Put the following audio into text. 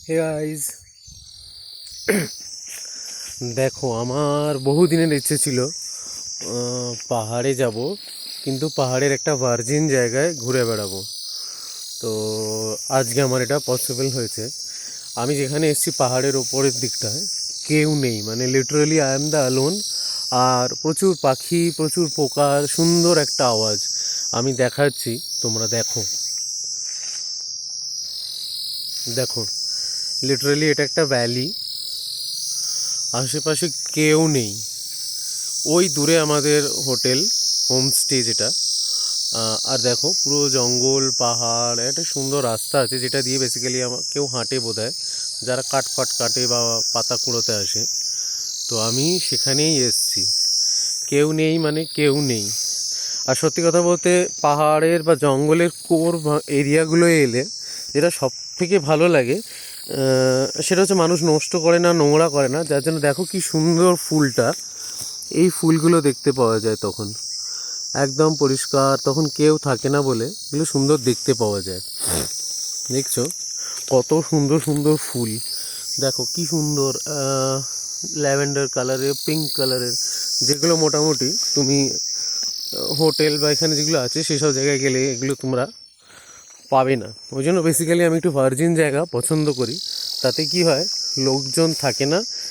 Hey guys, দেখো আমার বহুদিনের ইচ্ছে ছিল পাহাড়ে যাব, কিন্তু পাহাড়ের একটা ভার্জিন জায়গায় ঘুরে বেড়াবো। তো আজকে আমার এটা পসিবল হয়েছে। আমি যেখানে এসেছি পাহাড়ের ওপরের দিকটায় কেউ নেই, মানে literally I am the alone. আর প্রচুর পাখি, প্রচুর পোকার সুন্দর একটা আওয়াজ আমি দেখাচ্ছি, তোমরা দেখো। দেখো, লিটারালি এটা একটা ভ্যালি, আশেপাশে কেউ নেই। ওই দূরে আমাদের হোটেল, হোমস্টে যেটা। আর দেখো পুরো জঙ্গল, পাহাড়, একটা সুন্দর রাস্তা আছে যেটা দিয়ে বেসিক্যালি কেউ হাঁটে বোধহয়, যারা কাঠ ফাট কাটে বা পাতা কুড়োতে আসে। তো আমি সেখানেই এসছি। কেউ নেই মানে কেউ নেই। আর সত্যি কথা বলতে পাহাড়ের বা জঙ্গলের কোর এরিয়াগুলো এলে যেটা সব থেকে ভালো লাগে সেটা হচ্ছে মানুষ নষ্ট করে না, নোংরা করে না, যার জন্য দেখো কি সুন্দর ফুলটা, এই ফুলগুলো দেখতে পাওয়া যায় তখন একদম পরিষ্কার, তখন কেউ থাকে না বলে এগুলো সুন্দর দেখতে পাওয়া যায়। দেখছো কত সুন্দর সুন্দর ফুল, দেখো কি সুন্দর ল্যাভেন্ডার কালারের, পিঙ্ক কালারের, যেগুলো মোটামুটি তুমি হোটেল বা এখানে যেগুলো আছে সেসব জায়গায় গেলে এগুলো তোমরা পাবে না। ওই জন্য বেসিক্যালি আমি একটু ভার্জিন জায়গা পছন্দ করি। তাতে কি হয়, লোকজন থাকে না,